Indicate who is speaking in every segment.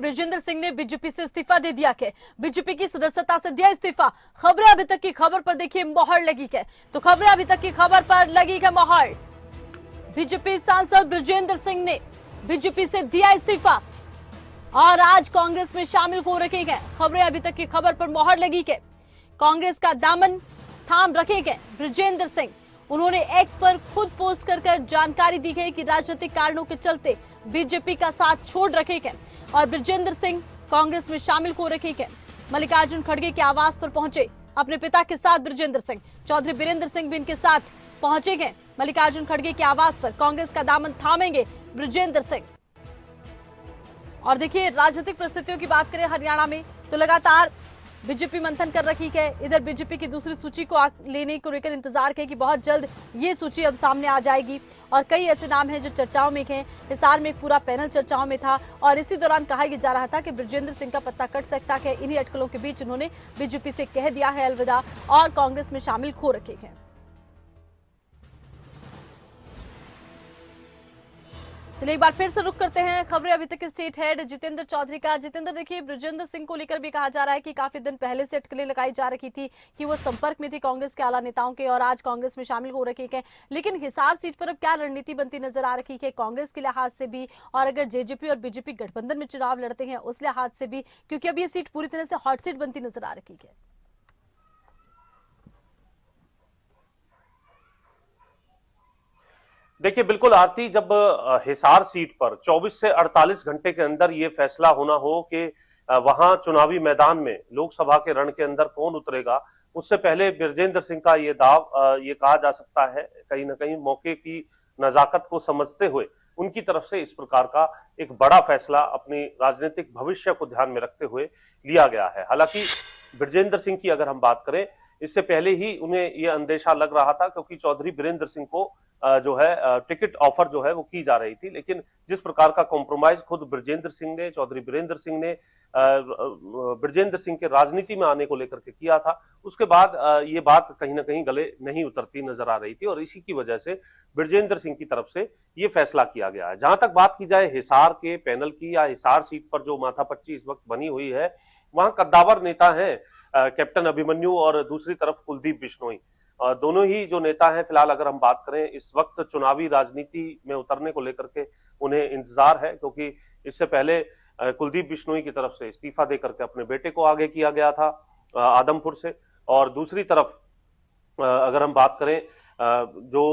Speaker 1: बृजेंद्र सिंह ने बीजेपी से इस्तीफा दे दिया है। बीजेपी की सदस्यता से दिया इस्तीफा। खबरें अभी तक की खबर पर देखिए मोहर लगी है, तो खबरें अभी तक की खबर पर लगी है मोहर। बीजेपी सांसद बृजेंद्र सिंह ने बीजेपी से दिया इस्तीफा और आज कांग्रेस में शामिल हो रखे हैं। खबरें अभी तक की खबर पर मोहर लगी है। कांग्रेस का दामन थाम रखे गए बृजेंद्र सिंह। उन्होंने एक्स पर खुद पोस्ट कर जानकारी दी है कि राजनीतिक कारणों के चलते बीजेपी का साथ छोड़ रखे गए और बृजेंद्र सिंह कांग्रेस में शामिल हो रखे गए। मल्लिकार्जुन खड़गे के आवास पर पहुंचे अपने पिता के साथ बृजेंद्र सिंह। चौधरी बीरेंद्र सिंह भी इनके साथ पहुंचे गए मल्लिकार्जुन खड़गे के आवास पर। कांग्रेस का दामन थामेंगे बृजेंद्र सिंह। और देखिए राजनीतिक परिस्थितियों की बात करें हरियाणा में तो लगातार बीजेपी मंथन कर रखी है। इधर बीजेपी की दूसरी सूची को लेने को लेकर इंतजार है कि बहुत जल्द ये सूची अब सामने आ जाएगी और कई ऐसे नाम हैं जो चर्चाओं में हैं। हिसार में एक पूरा पैनल चर्चाओं में था और इसी दौरान कहा यह जा रहा था कि बृजेंद्र सिंह का पत्ता कट सकता है। इन्हीं अटकलों के बीच उन्होंने बीजेपी से कह दिया है अलविदा और कांग्रेस में शामिल हो रखे हैं। चलिए एक बार फिर से रुक करते हैं खबरें अभी तक स्टेट हेड जितेंद्र चौधरी का। जितेंद्र देखिए बृजेंद्र सिंह को लेकर भी कहा जा रहा है कि काफी दिन पहले से अटकलें लगाई जा रही थी कि वो संपर्क में थी कांग्रेस के आला नेताओं के और आज कांग्रेस में शामिल हो रखे हैं। लेकिन हिसार सीट पर अब क्या रणनीति बनती नजर आ रही है कांग्रेस के लिहाज से भी और अगर जेजेपी और बीजेपी गठबंधन में चुनाव लड़ते हैं उस लिहाज से भी, क्योंकि अब ये सीट पूरी तरह से हॉट सीट बनती नजर आ रही है।
Speaker 2: देखिए बिल्कुल आरती, जब हिसार सीट पर 24 से 48 घंटे के अंदर ये फैसला होना हो कि वहां चुनावी मैदान में लोकसभा के रण के अंदर कौन उतरेगा, उससे पहले बृजेंद्र सिंह का ये दाव ये कहा जा सकता है कहीं ना कहीं मौके की नजाकत को समझते हुए उनकी तरफ से इस प्रकार का एक बड़ा फैसला अपनी राजनीतिक भविष्य को ध्यान में रखते हुए लिया गया है। हालांकि बृजेंद्र सिंह की अगर हम बात करें, इससे पहले ही उन्हें यह अंदेशा लग रहा था क्योंकि चौधरी बीरेंद्र सिंह को जो है टिकट ऑफर जो है वो की जा रही थी। लेकिन जिस प्रकार का कॉम्प्रोमाइज खुद बृजेंद्र सिंह ने, चौधरी बीरेंद्र सिंह ने बृजेंद्र सिंह के राजनीति में आने को लेकर के किया था, उसके बाद ये बात कहीं ना कहीं गले नहीं उतरती नजर आ रही थी और इसी की वजह से बृजेंद्र सिंह की तरफ से ये फैसला किया गया है। जहां तक बात की जाए हिसार के पैनल की या हिसार सीट पर जो माथापच्ची इस वक्त बनी हुई है, वहां कद्दावर नेता है कैप्टन अभिमन्यु और दूसरी तरफ कुलदीप बिश्नोई। दोनों ही जो नेता हैं फिलहाल अगर हम बात करें इस वक्त चुनावी राजनीति में उतरने को लेकर के उन्हें इंतजार है, क्योंकि इससे पहले कुलदीप बिश्नोई की तरफ से इस्तीफा देकर के अपने बेटे को आगे किया गया था आदमपुर से। और दूसरी तरफ अगर हम बात करें जो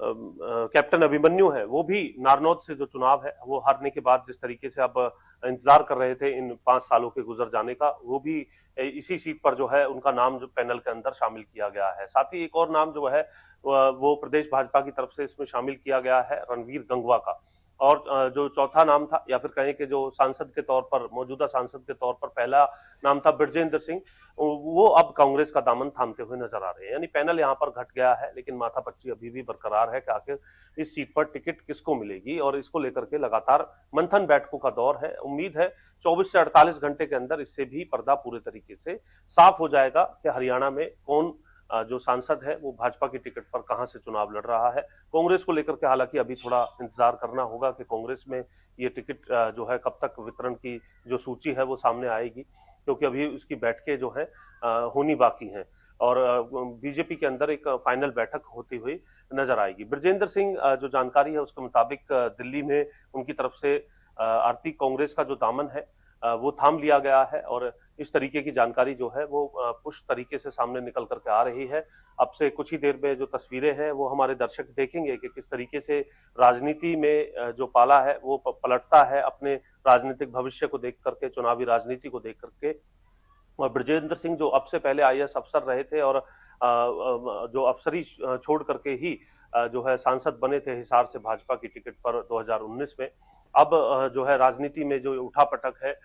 Speaker 2: कैप्टन अभिमन्यु है वो भी नारनौद से जो चुनाव है वो हारने के बाद जिस तरीके से अब इंतजार कर रहे थे इन 5 सालों के गुजर जाने का, वो भी इसी सीट पर जो है उनका नाम जो पैनल के अंदर शामिल किया गया है। साथ ही एक और नाम जो है वो प्रदेश भाजपा की तरफ से इसमें शामिल किया गया है रणवीर गंगवा का। और जो चौथा नाम था या फिर कहें कि जो सांसद के तौर पर, मौजूदा सांसद के तौर पर पहला नाम था बृजेंद्र सिंह, वो अब कांग्रेस का दामन थामते हुए नजर आ रहे हैं। यानी पैनल यहां पर घट गया है लेकिन माथापच्ची अभी भी बरकरार है कि आखिर इस सीट पर टिकट किसको मिलेगी और इसको लेकर के लगातार मंथन बैठकों का दौर है। उम्मीद है 24 से 48 घंटे के अंदर इससे भी पर्दा पूरे तरीके से साफ हो जाएगा कि हरियाणा में कौन जो सांसद है वो भाजपा की टिकट पर कहां से चुनाव लड़ रहा है। कांग्रेस को लेकर के हालांकि अभी थोड़ा इंतजार करना होगा कि कांग्रेस में ये टिकट जो है कब तक वितरण की जो सूची है वो सामने आएगी, क्योंकि अभी उसकी बैठकें जो है होनी बाकी हैं और बीजेपी के अंदर एक फाइनल बैठक होती हुई नजर आएगी। बृजेंद्र सिंह जो जानकारी है उसके मुताबिक दिल्ली में उनकी तरफ से आर्थिक कांग्रेस का जो दामन है वो थाम लिया गया है और इस तरीके की जानकारी जो है वो पुष्ट तरीके से सामने निकल करके आ रही है। अब से कुछ ही देर में जो तस्वीरें हैं वो हमारे दर्शक देखेंगे कि किस तरीके से राजनीति में जो पाला है वो पलटता है अपने राजनीतिक भविष्य को देख करके, चुनावी राजनीति को देख करके। और बृजेंद्र सिंह जो अब से पहले आईएएस अफसर रहे थे और जो अफसरी छोड़ करके ही जो है सांसद बने थे हिसार से भाजपा की टिकट पर 2019 में, अब जो है राजनीति में जो उठापटक है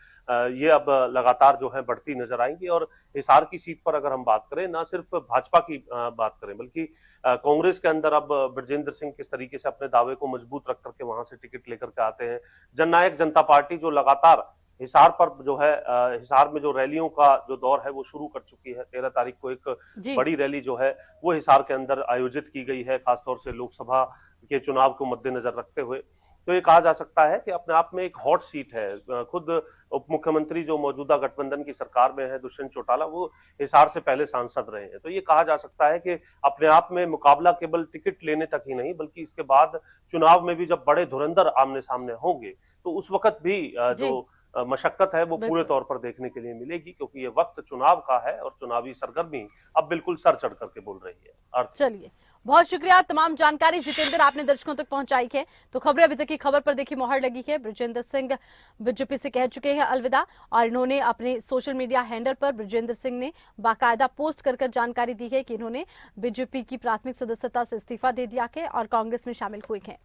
Speaker 2: ये अब लगातार जो है बढ़ती नजर आएंगी। और हिसार की सीट पर अगर हम बात करें, ना सिर्फ भाजपा की बात करें बल्कि कांग्रेस के अंदर अब बृजेंद्र सिंह किस तरीके से अपने दावे को मजबूत रख करके वहां से टिकट लेकर के आते हैं। जननायक जनता पार्टी जो लगातार हिसार पर जो है हिसार में जो रैलियों का जो दौर है वो शुरू कर चुकी है। 13 तारीख को एक बड़ी रैली जो है वो हिसार के अंदर आयोजित की गई है, खासतौर से लोकसभा के चुनाव को मद्देनजर रखते हुए। तो ये कहा जा सकता है कि अपने आप में एक हॉट सीट है। खुद उप मुख्यमंत्री जो मौजूदा गठबंधन की सरकार में है, दुष्यंत चौटाला, वो हिसार से पहले सांसद रहे हैं। तो ये कहा जा सकता है कि अपने आप में मुकाबला केवल टिकट लेने तक ही नहीं, बल्कि इसके बाद चुनाव में भी जब बड़े धुरंधर आमने सामने होंगे तो उस वक्त भी
Speaker 1: जी
Speaker 2: जो मशक्कत है वो पूरे
Speaker 1: बिल्कुल।
Speaker 2: तौर पर देखने के लिए मिलेगी, क्योंकि ये वक्त चुनाव का है और चुनावी सरगर्मी अब बिल्कुल सर चढ़ करके बोल रही है। अर्थ
Speaker 1: चलिए, बहुत शुक्रिया, तमाम जानकारी जितेंद्र आपने दर्शकों तक पहुंचाई है। तो खबरें अभी तक की खबर पर देखिए मोहर लगी है। बृजेंद्र सिंह बीजेपी से कह चुके हैं अलविदा, और इन्होंने अपने सोशल मीडिया हैंडल पर बृजेंद्र सिंह ने बाकायदा पोस्ट कर जानकारी दी है कि इन्होंने बीजेपी की प्राथमिक सदस्यता से इस्तीफा दे दिया है और कांग्रेस में शामिल हुए हैं।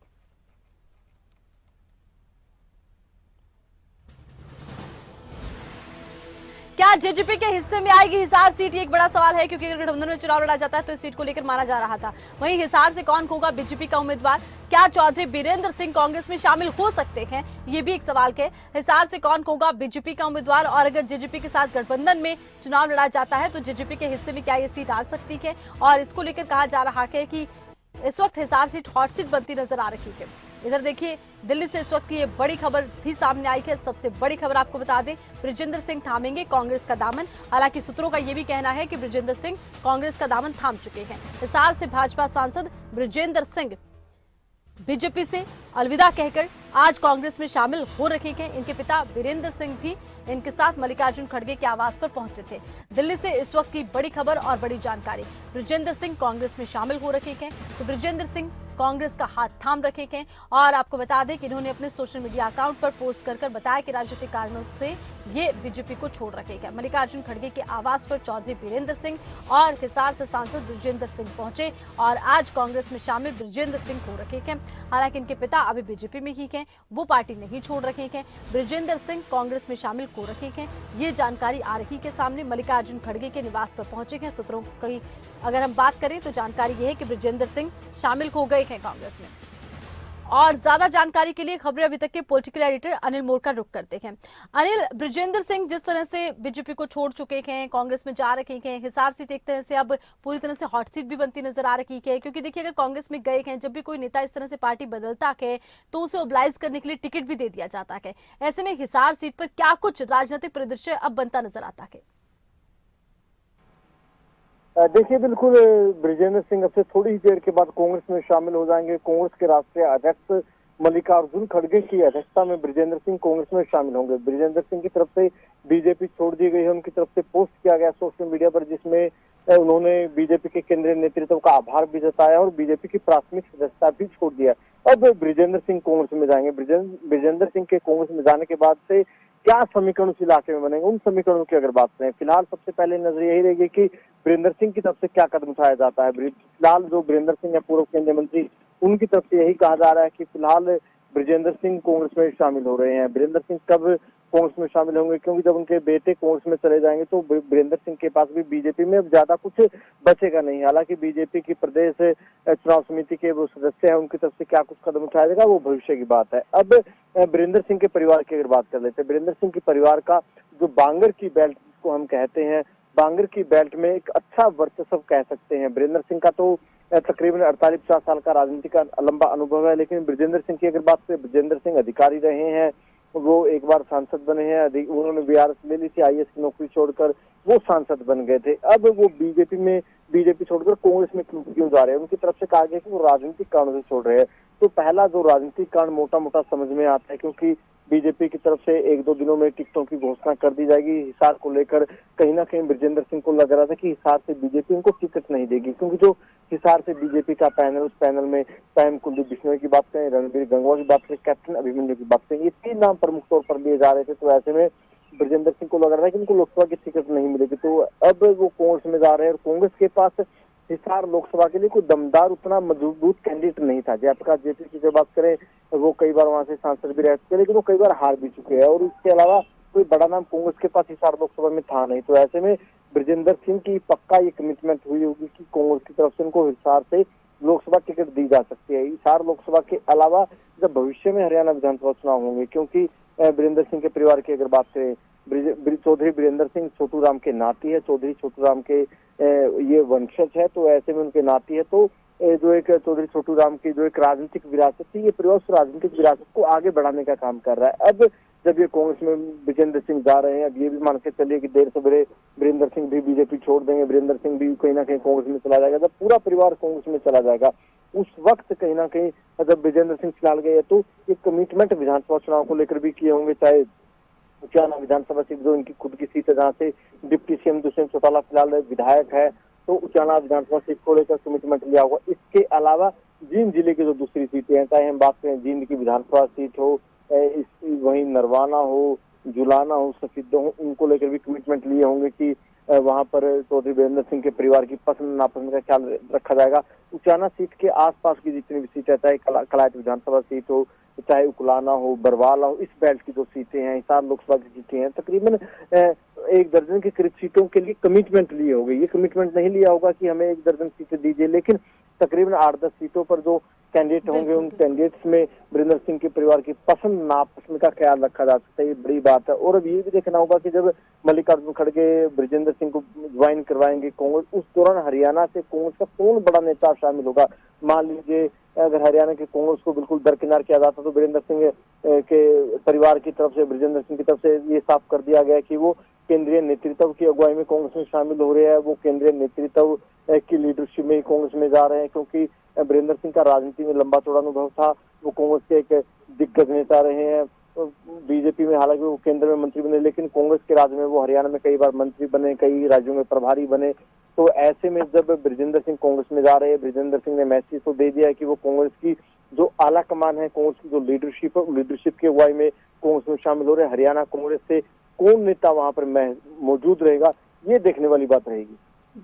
Speaker 1: क्या जेजेपी के हिस्से में आएगी हिसार सीट, ये एक बड़ा सवाल है, क्योंकि अगर गठबंधन में चुनाव लड़ा जाता है तो इस सीट को लेकर माना जा रहा था। वहीं हिसार से कौन होगा बीजेपी का उम्मीदवार, क्या चौधरी बीरेंद्र सिंह कांग्रेस में शामिल हो सकते हैं, ये भी एक सवाल है। हिसार से कौन होगा बीजेपी का उम्मीदवार, और अगर जेजेपी के साथ गठबंधन में चुनाव लड़ा जाता है तो जेजेपी के हिस्से में क्या ये सीट आ सकती है, और इसको लेकर कहा जा रहा है कि इस वक्त हिसार सीट हॉट सीट बनती नजर आ रही है। इधर देखिए दिल्ली से इस वक्त की ये बड़ी खबर भी सामने आई है। सबसे बड़ी खबर आपको बता दें, बृजेंद्र सिंह थामेंगे कांग्रेस का दामन। हालांकि सूत्रों का ये भी कहना है कि बृजेंद्र सिंह कांग्रेस का दामन थाम चुके हैं। हिसार से भाजपा सांसद बृजेंद्र सिंह बीजेपी से अलविदा कहकर आज कांग्रेस में शामिल हो रहे हैं। इनके पिता बीरेंद्र सिंह भी इनके साथ मल्लिकार्जुन खड़गे के आवास पर पहुंचे थे। दिल्ली से इस वक्त की बड़ी खबर और बड़ी जानकारी, बृजेंद्र सिंह कांग्रेस में शामिल हो रहे हैं। तो बृजेंद्र सिंह कांग्रेस का हाथ थाम रखे हैं, और आपको बता दें कि इन्होंने अपने सोशल मीडिया अकाउंट पर पोस्ट कर बताया कि राजनीतिक कारणों से ये बीजेपी को छोड़ रखे हैं। मल्लिकार्जुन खड़गे के आवास पर चौधरी बीरेंद्र सिंह और हिसार से सांसद बृजेंद्र सिंह पहुंचे और आज कांग्रेस में शामिल बृजेंद्र सिंह हो रखे हैं। हालांकि इनके पिता अभी बीजेपी में ही हैं, वो पार्टी नहीं छोड़ रखे हैं। बृजेंद्र सिंह कांग्रेस में शामिल हो रखे हैं, ये जानकारी आ रही है सामने। मल्लिकार्जुन खड़गे के निवास पर पहुंचे हैं। सूत्रों की अगर हम बात करें तो जानकारी यह है कि बृजेंद्र सिंह शामिल हो गए हैं कांग्रेस में। और ज्यादा जानकारी के लिए खबरें अभी तक के पॉलिटिकल एडिटर अनिल मोर का रुख करते हैं। अनिल, बृजेंद्र सिंह जिस तरह से बीजेपी को छोड़ चुके हैं, कांग्रेस में जा रहे हैं, हिसार सीट एक तरह से अब पूरी तरह से हॉट सीट भी बनती नजर आ रही है, क्योंकि देखिए अगर कांग्रेस में गए हैं, जब भी कोई नेता इस तरह से पार्टी बदलता है तो उसे ओबलाइज करने के लिए टिकट भी दे दिया जाता है। ऐसे में हिसार सीट पर क्या कुछ राजनीतिक परिदृश्य अब बनता नजर आता है?
Speaker 3: देखिए, बिल्कुल बृजेंद्र सिंह अब से थोड़ी ही देर के बाद कांग्रेस में शामिल हो जाएंगे। कांग्रेस के राष्ट्रीय अध्यक्ष मल्लिकार्जुन खड़गे की अध्यक्षता में बृजेंद्र सिंह कांग्रेस में शामिल होंगे। बृजेंद्र सिंह की तरफ से बीजेपी छोड़ दी गई है, उनकी तरफ से पोस्ट किया गया सोशल मीडिया पर, जिसमें उन्होंने बीजेपी के केंद्रीय नेतृत्व का आभार भी जताया और बीजेपी की प्राथमिक सदस्यता भी छोड़ दिया। अब बृजेंद्र सिंह कांग्रेस में जाएंगे। बृजेंद्र सिंह के कांग्रेस में जाने के बाद से क्या समीकरण उस इलाके में बनेंगे, उन समीकरणों की अगर बात करें, फिलहाल सबसे पहले नजर यही रहेगी कि वीरेंद्र सिंह की तरफ से क्या कदम उठाया जाता है। फिलहाल जो वीरेंद्र सिंह है पूर्व केंद्रीय मंत्री, उनकी तरफ से यही कहा जा रहा है कि फिलहाल बृजेंद्र सिंह कांग्रेस में शामिल हो रहे हैं। वीरेंद्र सिंह कब कांग्रेस में शामिल होंगे, क्योंकि जब उनके बेटे कांग्रेस में चले जाएंगे तो वीरेंद्र सिंह के पास भी बीजेपी में अब ज्यादा कुछ बचेगा नहीं। हालांकि बीजेपी की प्रदेश चुनाव समिति के वो सदस्य हैं, उनकी तरफ से क्या कुछ कदम उठाया जाएगा वो भविष्य की बात है। अब वीरेंद्र सिंह के परिवार की अगर बात कर लेते हैं, वीरेंद्र सिंह के परिवार का जो बांगर की बेल्ट को हम कहते हैं, बांगर की बेल्ट में एक अच्छा वर्चस्व कह सकते हैं। वीरेंद्र सिंह का तो तकरीबन 48-50 साल का राजनीति का लंबा अनुभव है, लेकिन बृजेंद्र सिंह की अगर बात करें, बृजेंद्र सिंह अधिकारी रहे हैं, वो एक बार सांसद बने हैं, उन्होंने बीआरएस ले ली थी, आईएएस की नौकरी छोड़कर वो सांसद बन गए थे। अब वो बीजेपी छोड़कर कांग्रेस में क्यों जा रहे हैं, उनकी तरफ से कहा गया कि वो राजनीतिक कारणों से छोड़ रहे हैं। तो पहला जो राजनीतिक कारण मोटा मोटा समझ में आता है, क्योंकि बीजेपी की तरफ से 1-2 दिनों में टिकटों की घोषणा कर दी जाएगी। हिसार को लेकर कहीं ना कहीं बृजेंद्र सिंह को लग रहा था कि हिसार से बीजेपी उनको टिकट नहीं देगी, क्योंकि जो हिसार से बीजेपी का पैनल, उस पैनल में पैम कुलदीप बिश्नोई की बात करें, रणबीर गंगवा की बात करें, कैप्टन अभिमन्यु की बात करें, ये 3 नाम प्रमुख तौर पर लिए जा रहे थे। तो ऐसे में बृजेंद्र सिंह को लग रहा था कि उनको लोकसभा की टिकट नहीं मिलेगी। तो अब वो कांग्रेस में जा रहे हैं और कांग्रेस के पास हिसार लोकसभा के लिए कोई दमदार उतना मजबूत कैंडिडेट नहीं था। जयप्रकाश जेपी की बात करें, वो कई बार वहां से सांसद भी रह चुके, लेकिन वो कई बार हार भी चुके हैं, और इसके अलावा कोई बड़ा नाम कांग्रेस के पास हिसार लोकसभा में था नहीं। तो ऐसे में बृजेंद्र सिंह की पक्का ये कमिटमेंट हुई होगी कि कांग्रेस की तरफ से उनको हिसार से लोकसभा टिकट दी जा सकती है। हिसार लोकसभा के अलावा जब भविष्य में हरियाणा विधानसभा चुनाव होंगे, क्योंकि वीरेंद्र सिंह के परिवार की अगर बात करें, चौधरी वीरेंद्र सिंह छोटू राम के नाती है, चौधरी छोटू राम के ये वंशज है, तो ऐसे में उनके नाती है। तो जो एक चौधरी छोटू राम की जो एक राजनीतिक विरासत थी, ये परिवार उस राजनीतिक विरासत को आगे बढ़ाने का काम कर रहा है। अब जब ये कांग्रेस में विजेंद्र सिंह जा रहे हैं, अब ये भी मान के चलिए कि देर सवेरे वीरेंद्र सिंह भी बीजेपी छोड़ देंगे, वीरेंद्र सिंह भी कहीं ना कहीं कांग्रेस में चला जाएगा, जब पूरा परिवार कांग्रेस में चला जाएगा उस वक्त कहीं ना कहीं जब विजेंद्र सिंह फिलहाल गए तो एक कमिटमेंट विधानसभा चुनाव को लेकर भी किए होंगे, चाहे उचाना विधानसभा सीट जो इनकी खुद की सीट है, जहाँ से डिप्टी सीएम दुष्यंत चौटाला फिलहाल विधायक है, तो उचाना विधानसभा सीट को लेकर कमिटमेंट लिया होगा। इसके अलावा जींद जिले की जो दूसरी सीटें हैं, चाहे हम बात करें जींद की विधानसभा सीट हो, वहीं नरवाना हो, जुलाना हो, सफीदा हो, उनको लेकर भी कमिटमेंट लिए होंगे कि वहां पर चौधरी वीरेंद्र सिंह के परिवार की पसंद नापसंद का ख्याल रखा जाएगा। उचाना सीट के आसपास की जितनी भी सीटें, चाहे कलायत विधानसभा सीट हो, चाहे उकलाना हो, बरवाला हो, इस बेल्ट की जो सीटें हैं, हिसार लोकसभा की सीटें हैं, तकरीबन 1 दर्जन के करीब सीटों के लिए कमिटमेंट लिए होंगे। ये कमिटमेंट नहीं लिया होगा कि हमें 1 दर्जन सीटें दीजिए, लेकिन तकरीबन 8-10 सीटों पर जो कैंडिडेट होंगे उन कैंडिडेट्स में वीरेंद्र सिंह के परिवार की पसंद नापसंद का ख्याल रखा जा सकता है। ये बड़ी बात है। और अब ये भी देखना होगा कि जब मल्लिकार्जुन खड़गे ब्रजेंद्र सिंह को ज्वाइन करवाएंगे कांग्रेस, उस दौरान हरियाणा से कांग्रेस का कौन बड़ा नेता शामिल होगा। मान लीजिए अगर हरियाणा के कांग्रेस को बिल्कुल दरकिनार किया जाता तो वीरेंद्र सिंह के परिवार की तरफ से, ब्रजेंद्र सिंह की तरफ से ये साफ कर दिया गया कि वो केंद्रीय नेतृत्व की अगुवाई में कांग्रेस में शामिल हो रहे हैं, वो केंद्रीय नेतृत्व की लीडरशिप में ही कांग्रेस में जा रहे हैं, क्योंकि वीरेंद्र सिंह का राजनीति में लंबा चौड़ा अनुभव था। वो कांग्रेस के एक दिग्गज नेता रहे हैं। बीजेपी में हालांकि वो केंद्र में मंत्री बने, लेकिन कांग्रेस के राज में वो हरियाणा में कई बार मंत्री बने, कई राज्यों में प्रभारी बने। तो ऐसे में जब ब्रजेंद्र सिंह कांग्रेस में जा रहे हैं, ब्रजेंद्र सिंह ने मैसेज तो दे दिया है कि वो कांग्रेस की जो आला कमान है, कांग्रेस की जो लीडरशिप है, लीडरशिप की अगुवाई में कांग्रेस में शामिल हो रहे हैं। हरियाणा कांग्रेस से कौन नेता वहां पर मौजूद रहेगा, ये देखने वाली बात रहेगी।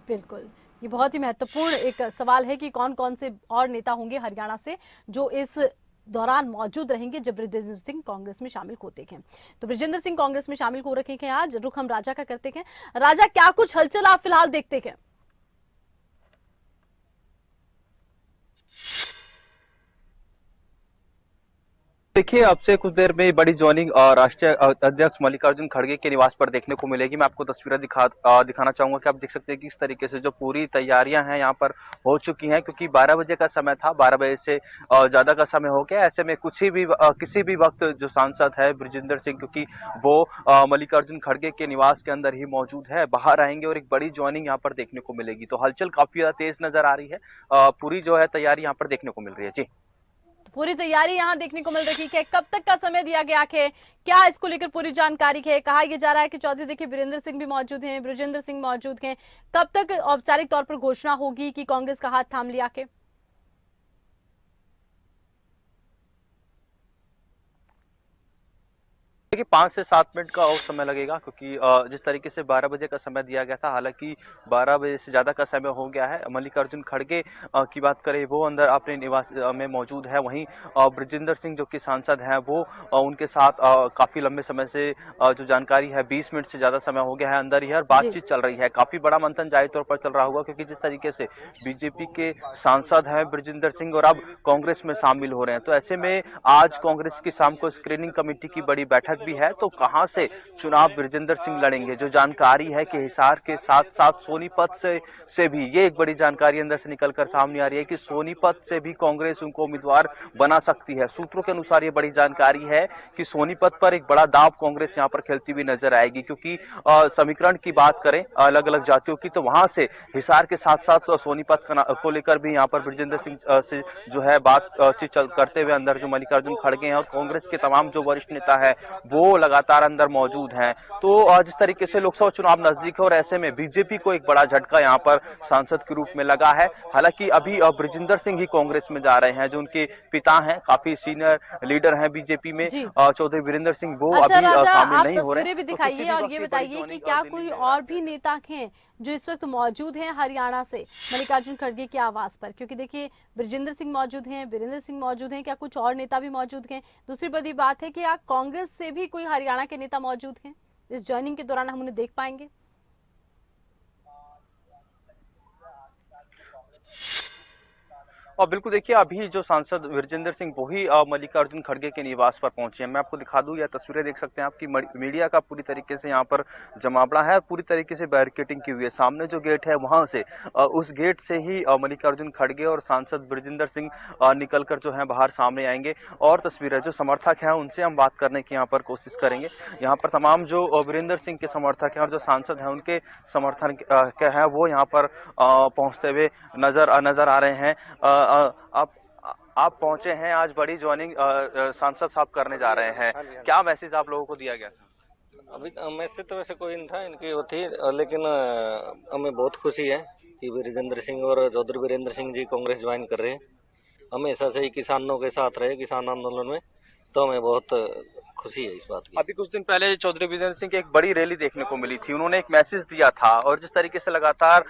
Speaker 1: बिल्कुल, ये बहुत ही महत्वपूर्ण एक सवाल है कि कौन कौन से और नेता होंगे हरियाणा से जो इस दौरान मौजूद रहेंगे जब ब्रजेंद्र सिंह कांग्रेस में शामिल होते हैं। तो ब्रजेंद्र सिंह कांग्रेस में शामिल हो रखे हैं। आज रुख हम राजा का करते हैं। राजा, क्या कुछ हलचल आप फिलहाल देखते हैं?
Speaker 4: देखिए, अब से कुछ देर में बड़ी ज्वाइनिंग राष्ट्रीय अध्यक्ष मल्लिकार्जुन खड़गे के निवास पर देखने को मिलेगी। मैं आपको तस्वीरें दिखाना चाहूंगा कि आप देख सकते हैं कि इस तरीके से जो पूरी तैयारियां हैं यहाँ पर हो चुकी हैं, क्योंकि 12 बजे का समय था, 12 बजे से ज्यादा का समय हो गया। ऐसे में किसी भी वक्त जो सांसद है ब्रजेंद्र सिंह, क्योंकि वो मल्लिकार्जुन खड़गे के निवास के अंदर ही मौजूद है, बाहर आएंगे और एक बड़ी ज्वाइनिंग यहाँ पर देखने को मिलेगी। तो हलचल काफी ज्यादा तेज नजर आ रही है। पूरी जो है तैयारी यहाँ पर देखने को मिल रही है। जी,
Speaker 1: पूरी तैयारी यहां देखने को मिल रही है। कब तक का समय दिया गया है, क्या इसको लेकर पूरी जानकारी है? कहा यह जा रहा है कि चौधरी देखिए वीरेंद्र सिंह भी मौजूद हैं, ब्रजेंद्र सिंह मौजूद हैं। कब तक औपचारिक तौर पर घोषणा होगी कि कांग्रेस का हाथ थाम लिया के?
Speaker 4: देखिए 5 से 7 मिनट का और समय लगेगा, क्योंकि जिस तरीके से 12 बजे का समय दिया गया था, हालांकि 12 बजे से ज्यादा का समय हो गया है। मल्लिकार्जुन खड़गे की बात करें, वो अंदर अपने निवास में मौजूद है। वहीं ब्रजेंद्र सिंह जो कि सांसद हैं, वो उनके साथ काफी लंबे समय से जो जानकारी है 20 मिनट से ज्यादा समय हो गया है अंदर ही, और बातचीत चल रही है। काफी बड़ा मंथन जाहिर तौर पर चल रहा होगा, क्योंकि जिस तरीके से बीजेपी के सांसद हैं ब्रजेंद्र सिंह और अब कांग्रेस में शामिल हो रहे हैं, तो ऐसे में आज कांग्रेस की शाम को स्क्रीनिंग कमेटी की बड़ी बैठक भी है। तो कहां से चुनाव ब्रजेंद्र सिंह लड़ेंगे, जो जानकारी है कि हिसार के साथ साथ सोनीपत से भी, ये एक बड़ी जानकारी अंदर से निकलकर सामने आ रही है कि सोनीपत से भी कांग्रेस उनको उम्मीदवार बना सकती है। सूत्रों के अनुसार ये बड़ी जानकारी है कि सोनीपत पर एक बड़ा दांव कांग्रेस यहां पर खेलती हुई नजर आएगी, क्योंकि समीकरण की बात करें अलग अलग जातियों की, तो वहां से हिसार के साथ साथ सोनीपत को लेकर भी यहाँ पर ब्रजेंद्र सिंह से जो है बातचीत करते हुए अंदर जो मल्लिकार्जुन खड़गे हैं और कांग्रेस के तमाम जो वरिष्ठ नेता है वो लगातार अंदर मौजूद हैं। तो जिस तरीके से लोकसभा चुनाव नजदीक है और ऐसे में बीजेपी को एक बड़ा झटका यहाँ पर सांसद के रूप में लगा है। हालांकि अभी ब्रजेंद्र सिंह ही कांग्रेस में जा रहे हैं, जो उनके पिता हैं, काफी सीनियर लीडर हैं बीजेपी में, चौधरी वीरेंद्र सिंह, वो
Speaker 1: अच्छा,
Speaker 4: अभी
Speaker 1: राजा,
Speaker 4: शामिल
Speaker 1: आप
Speaker 4: नहीं हो रहे।
Speaker 1: तस्वीरें भी दिखाइए और ये बताइए कि क्या कोई और भी नेता हैं जो इस वक्त मौजूद हैं हरियाणा से मल्लिकार्जुन खड़गे के आवास पर? क्योंकि देखिए ब्रजेंद्र सिंह मौजूद हैं, वीरेंद्र सिंह मौजूद हैं, क्या कुछ और नेता भी मौजूद हैं? दूसरी बड़ी बात है कि क्या कांग्रेस से भी कोई हरियाणा के नेता मौजूद हैं इस ज्वाइनिंग के दौरान, हम उन्हें देख पाएंगे?
Speaker 4: और बिल्कुल देखिए, अभी जो सांसद विरजेंद्र सिंह वो ही मल्लिकार्जुन खड़गे के निवास पर पहुंचे हैं। मैं आपको दिखा दूं, यह तस्वीरें देख सकते हैं आप कि मीडिया का पूरी तरीके से यहाँ पर जमावड़ा है, पूरी तरीके से बैरिकेडिंग की हुई है। सामने जो गेट है वहां से उस गेट से ही मल्लिकार्जुन खड़गे और सांसद विरजेंद्र सिंह निकल कर जो है बाहर सामने आएंगे। और तस्वीरें जो समर्थक हैं उनसे हम बात करने की यहाँ पर कोशिश करेंगे। यहाँ पर तमाम जो वीरेंद्र सिंह के समर्थक हैं और जो सांसद हैं उनके समर्थन के हैं वो यहाँ पर पहुंचते हुए नजर आ रहे हैं। आप पहुंचे हैं, आज बड़ी ज्वाइनिंग सांसद साहब करने जा रहे हैं, क्या मैसेज आप लोगों को दिया गया था?
Speaker 5: अभी मैसेज तो वैसे कोई नहीं था इनकी, वो थी, लेकिन हमें बहुत खुशी है कि विजेंद्र सिंह और चौधरी वीरेंद्र सिंह जी कांग्रेस ज्वाइन कर रहे हैं। हमेशा से ही किसानों के साथ रहे किसान आंदोलन में, तो हमें बहुत खुशी है इस बात की।
Speaker 4: अभी कुछ दिन पहले चौधरी वीरेंद्र सिंह की एक बड़ी रैली देखने को मिली थी, उन्होंने एक मैसेज दिया था और जिस तरीके से लगातार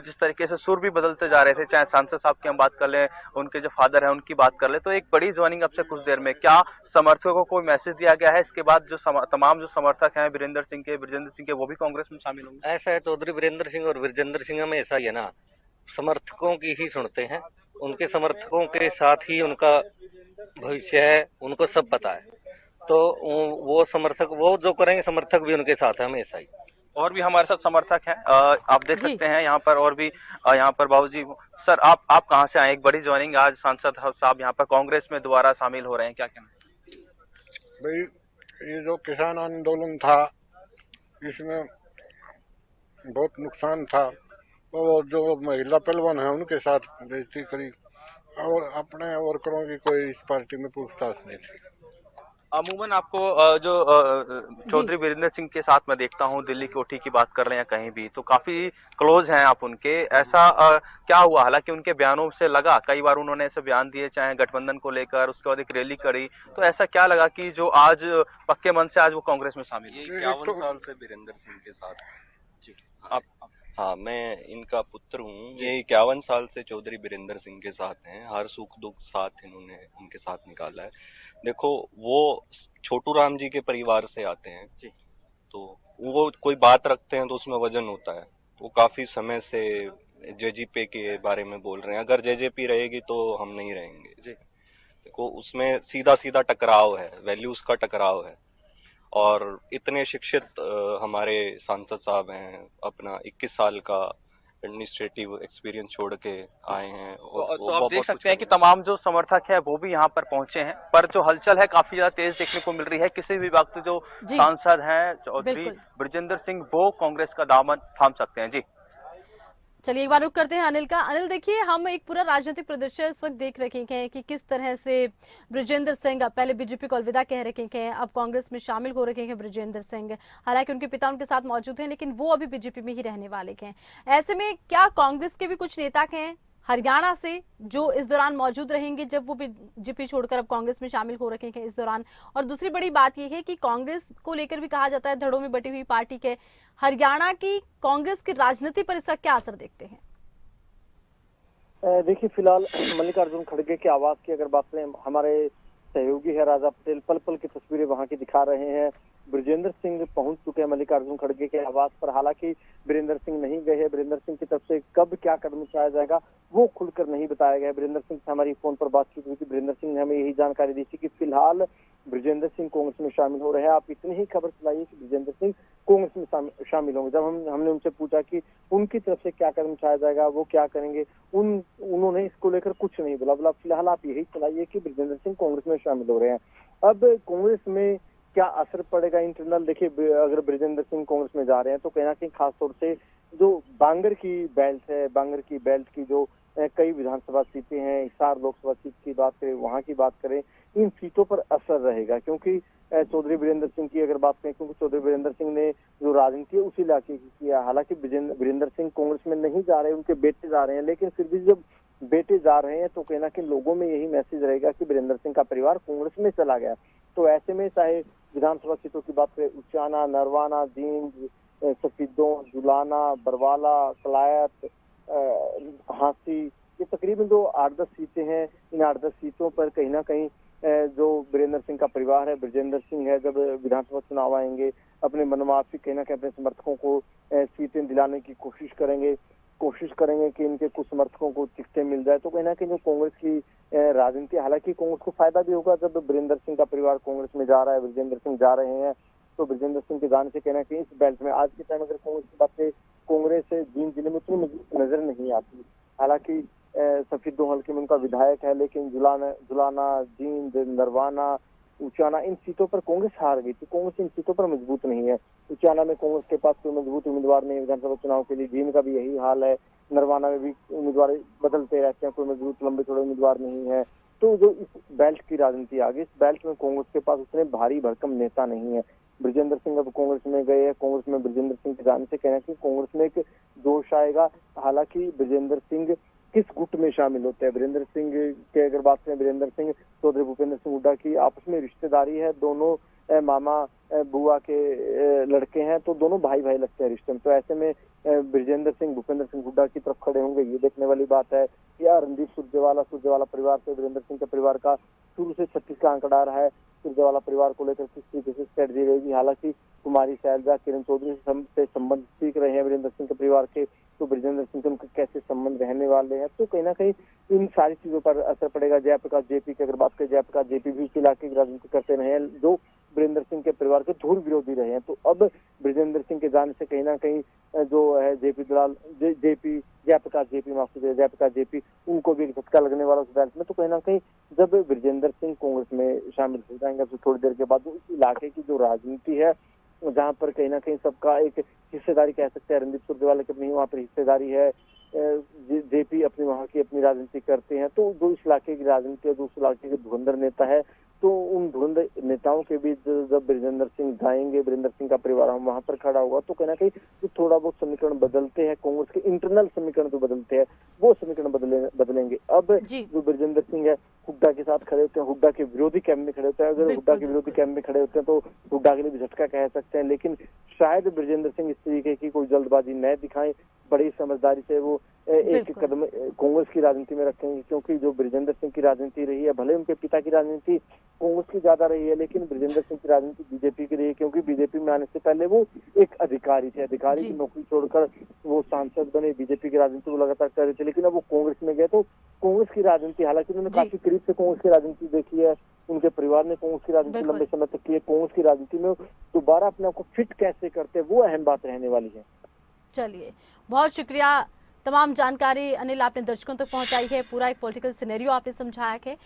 Speaker 4: जिस तरीके से सुर भी बदलते जा रहे थे, चाहे सांसद साहब की हम बात कर लें, उनके जो फादर हैं उनकी बात कर लें, तो एक बड़ी ज्वाइनिंग अब से कुछ देर में, क्या समर्थकों को मैसेज दिया गया है? इसके बाद जो तमाम जो समर्थक हैं वीरेंद्र सिंह के, विजेंद्र सिंह के, वो भी कांग्रेस में शामिल होंगे?
Speaker 5: ऐसा है, चौधरी वीरेंद्र सिंह और विजेंद्र सिंह में ऐसा ही है ना, समर्थकों की ही सुनते हैं, उनके समर्थकों के साथ ही उनका भविष्य है, उनको सब पता है। तो वो समर्थक, वो जो करेंगे समर्थक भी उनके साथ है हमेशा ही।
Speaker 4: और भी हमारे साथ समर्थक हैं, आप देख सकते हैं यहाँ पर, और भी यहाँ पर बाबूजी। सर, आप कहाँ से आए? एक बड़ी ज्वाइनिंग, आज सांसद साहब यहाँ पर कांग्रेस में दोबारा शामिल हो रहे हैं, क्या कहना है?
Speaker 6: भाई, ये जो किसान आंदोलन था इसमें बहुत नुकसान था, और जो महिला पहलवान है उनके साथ बेइज्जती करी, और अपने वर्करों की कोई इस पार्टी में पूछताछ नहीं थी।
Speaker 4: अमूमन आपको जो चौधरी वीरेंद्र सिंह के साथ मैं देखता हूँ, दिल्ली कोठी की बात कर रहे हैं कहीं भी, तो काफी क्लोज हैं आप उनके, ऐसा क्या हुआ? हालांकि उनके बयानों से लगा, कई बार उन्होंने ऐसे बयान दिए चाहे गठबंधन को लेकर, उसके बाद एक रैली करी, तो ऐसा क्या लगा कि जो आज पक्के मन से आज वो कांग्रेस में शामिल है?
Speaker 7: 51 साल से वीरेंद्र सिंह के साथ।
Speaker 4: जी,
Speaker 7: आप हाँ, मैं इनका पुत्र हूँ। ये 51 साल से चौधरी वीरेंद्र सिंह के साथ हैं, हर सुख दुख साथ इन्होंने उनके साथ निकाला है। देखो, वो छोटू राम जी के परिवार से आते हैं
Speaker 4: जी,
Speaker 7: तो वो कोई बात रखते हैं तो उसमें वजन होता है। वो काफी समय से जेजेपी के बारे में बोल रहे हैं, अगर जेजेपी रहेगी तो हम नहीं रहेंगे
Speaker 4: जी।
Speaker 7: देखो, उसमें सीधा सीधा टकराव है, वैल्यूज का टकराव है। और इतने शिक्षित हमारे सांसद साहब हैं, अपना 21 साल का एडमिनिस्ट्रेटिव एक्सपीरियंस छोड़ के आए हैं।
Speaker 4: तो आप देख सकते हैं कि तमाम जो समर्थक है वो भी यहाँ पर पहुंचे हैं, पर जो हलचल है काफी ज्यादा तेज देखने को मिल रही है। किसी भी वक्त जो सांसद हैं चौधरी विजेंद्र सिंह, वो कांग्रेस का दामन थाम सकते हैं। जी,
Speaker 1: चलिए एक बार रुक करते हैं अनिल का। अनिल, देखिए, हम एक पूरा राजनीतिक प्रदर्शन इस वक्त देख रखे हैं कि किस तरह से ब्रिजेंद्र सिंह पहले बीजेपी को अलविदा कह रखे हैं, अब कांग्रेस में शामिल हो रखे हैं ब्रिजेंद्र सिंह। हालांकि उनके पिता उनके साथ मौजूद हैं, लेकिन वो अभी बीजेपी में ही रहने वाले हैं। ऐसे में क्या कांग्रेस के भी कुछ नेता हैं हरियाणा से जो इस दौरान मौजूद रहेंगे, जब वो बीजेपी छोड़कर अब कांग्रेस में शामिल हो रखे हैं इस दौरान? और दूसरी बड़ी बात यह है कि कांग्रेस को लेकर भी कहा जाता है धड़ों में बटी हुई पार्टी के, हरियाणा की कांग्रेस की राजनीति पर इसका क्या असर देखते हैं?
Speaker 3: देखिए, फिलहाल मल्लिकार्जुन खड़गे के आवास की अगर बात करें, हमारे सहयोगी है राजा पटेल पल पल की तस्वीरें वहां की दिखा रहे हैं। ब्रिजेंद्र सिंह पहुंच चुके हैं मल्लिकार्जुन खड़गे के आवास पर। हालांकि वीरेंद्र सिंह नहीं गए हैं। वीरेंद्र सिंह की तरफ से कब क्या कदम उठाया जाएगा वो खुलकर नहीं बताया गया। वीरेंद्र सिंह से हमारी फोन पर बातचीत हुई थी। वीरेंद्र सिंह ने हमें यही जानकारी दी थी कि फिलहाल ब्रिजेंद्र सिंह कांग्रेस में शामिल हो रहे हैं। आप इतनी ही खबर सुनाइए कि ब्रिजेंद्र सिंह कांग्रेस में शामिल होंगे। जब हमने उनसे पूछा कि उनकी तरफ से क्या कदम उठाया जाएगा, वो क्या करेंगे, उन्होंने इसको लेकर कुछ नहीं बोला। फिलहाल आप यही सुनाइए कि ब्रिजेंद्र सिंह कांग्रेस में शामिल हो रहे हैं। अब कांग्रेस में क्या असर पड़ेगा इंटरनल? देखिए, अगर ब्रिजेंद्र सिंह कांग्रेस में जा रहे हैं तो कहीं ना कहीं खासतौर से जो बांगर की बेल्ट है, बांगर की बेल्ट की जो कई विधानसभा सीटें हैं, हिसार लोकसभा सीट की बात करें, वहां की बात करें, इन सीटों पर असर रहेगा। क्योंकि चौधरी वीरेंद्र सिंह की अगर बात करें, क्योंकि चौधरी वीरेंद्र सिंह ने जो राजनीति है उसी इलाके की किया। हालांकि वीरेंद्र सिंह कांग्रेस में नहीं जा रहे, उनके बेटे जा रहे हैं, लेकिन फिर भी जब बेटे जा रहे हैं तो कहीं ना कहीं लोगों में यही मैसेज रहेगा कि वीरेंद्र सिंह का परिवार कांग्रेस में चला गया। तो ऐसे में चाहे विधानसभा सीटों की बात करें, उचाना, नरवाना, जींद, सफीदों, जुलाना, बरवाला, कलायत, हांसी, ये तकरीबन जो 8-10 सीटें हैं, इन 8-10 सीटों पर कहीं ना कहीं जो वीरेंद्र सिंह का परिवार है, ब्रिजेंद्र सिंह है, जब विधानसभा चुनाव आएंगे अपने मनमाफी कहीं ना कहीं अपने समर्थकों को सीटें दिलाने की कोशिश करेंगे। कोशिश करेंगे कि इनके कुछ समर्थकों को टिकटें मिल जाए, तो कहीं ना कहीं जो कांग्रेस की राजनीति, हालांकि कांग्रेस को फायदा भी होगा जब बीरेंद्र सिंह का परिवार कांग्रेस में जा रहा है, ब्रजेंद्र सिंह जा रहे हैं, तो ब्रजेंद्र सिंह के जाने से कहना कहीं इस बेल्ट में आज के टाइम अगर कांग्रेस की बात करें, कांग्रेस जींद जिले में उतनी मजबूत नजर नहीं आती। हालांकि सफीदो हल्के में उनका विधायक है, लेकिन जुलाना, जींद, नरवाना, उचाना, इन सीटों पर कांग्रेस हार गई थी। कांग्रेस इन सीटों पर मजबूत नहीं है। उचाना में कांग्रेस के पास कोई मजबूत उम्मीदवार नहीं है विधानसभा चुनाव के लिए। जींद का भी यही हाल है। नरवाना में भी उम्मीदवार बदलते रहते हैं, कोई मजबूत लंबे थोड़े उम्मीदवार नहीं है। तो जो इस बेल्ट की राजनीति आ गई, इस बेल्ट में कांग्रेस के पास उतने भारी भरकम नेता नहीं है। ब्रजेंद्र सिंह अब कांग्रेस में गए हैं। कांग्रेस में ब्रजेंद्र सिंह के जाने से कहना कि कांग्रेस में एक जोश आएगा। हालांकि ब्रजेंद्र सिंह किस गुट में शामिल होते हैं, वीरेंद्र सिंह के अगर बात करें, वीरेंद्र सिंह चौधरी भूपेंद्र सिंह हुड्डा की आपस में रिश्तेदारी है, दोनों मामा बुआ के लड़के हैं, तो दोनों भाई भाई लगते हैं रिश्ते में। तो ऐसे में ब्रजेंद्र सिंह भूपेंद्र सिंह हुड्डा की तरफ खड़े होंगे, ये देखने वाली बात है। या रणदीप सुरजेवाला परिवार से वीरेंद्र सिंह के परिवार का शुरू से 36 का आंकड़ा रहा है। सुरजेवाला परिवार को लेकर किस तरीके से स्ट्रेटजी रहेगी। हालांकि कुमारी शैलजा, किरण चौधरी से संबंध सीख रहे हैं वीरेंद्र सिंह के परिवार के, तो ब्रजेंद्र सिंह से उनके कैसे संबंध रहने वाले हैं, तो कहीं ना कहीं इन सारी चीजों पर असर पड़ेगा। जयप्रकाश जेपी की अगर बात करें, जयप्रकाश जेपी भी इस इलाके की राजनीति करते रहे हैं, जो वीरेंद्र सिंह के परिवार के धूल विरोधी रहे हैं। तो अब ब्रजेंद्र सिंह के जाने से कहीं ना कहीं जो है जयप्रकाश जेपी उनको भी एक झटका लगने वाला उस बेल्ट में। तो कहीं ना कहीं जब ब्रजेंद्र सिंह कांग्रेस में शामिल हो जाएंगे तो थोड़ी देर के बाद उस इलाके की जो राजनीति है, जहाँ पर कहीं ना कहीं सबका एक हिस्सेदारी कह सकते हैं, रणदीप सुरजेवाला की अपनी वहाँ पर हिस्सेदारी है, जेपी अपनी वहाँ की अपनी राजनीति करते हैं। तो जो इस इलाके की राजनीति है, जो उस इलाके के धुरंधर नेता है, तो उन धुरंधर नेताओं के बीच जब ब्रजेंद्र सिंह जाएंगे, ब्रजेंद्र सिंह का परिवार हम वहाँ पर खड़ा होगा, तो कहीं ना कहीं जो थोड़ा बहुत समीकरण बदलते हैं, कांग्रेस के इंटरनल समीकरण जो बदलते हैं, वो समीकरण बदलेंगे। अब जो ब्रजेंद्र सिंह है हुड्डा के साथ खड़े होते हैं, हुड्डा के विरोधी कैंप में खड़े होते हैं। अगर हुड्डा के विरोधी कैंप में खड़े होते हैं तो हुड्डा के लिए भी झटका कह सकते हैं, लेकिन शायद ब्रजेंद्र सिंह इस तरीके की कोई जल्दबाजी न दिखाएं, बड़ी समझदारी से वो एक कदम कांग्रेस की राजनीति में रखेंगे। क्योंकि जो ब्रजेंद्र सिंह की राजनीति रही है, भले उनके पिता की राजनीति कांग्रेस की ज्यादा रही है, लेकिन ब्रजेंद्र सिंह की राजनीति बीजेपी की रही है। क्योंकि बीजेपी में आने से पहले वो एक अधिकारी थे, अधिकारी की नौकरी छोड़कर वो सांसद बने, बीजेपी की राजनीति वो लगातार कर रहे थे, लेकिन अब वो कांग्रेस में गए तो कांग्रेस की राजनीति, हालांकि उन्होंने काफी करीब से कांग्रेस की राजनीति देखी है, उनके परिवार ने कांग्रेस की राजनीति लंबे समय तक की है, कांग्रेस की राजनीति में दोबारा अपने आप को फिट कैसे करते हैं, वो अहम बात रहने वाली है।
Speaker 1: चलिए, बहुत शुक्रिया। तमाम जानकारी अनिल आपने दर्शकों तक पहुंचाई है, पूरा एक पॉलिटिकल सिनेरियो आपने समझाया है।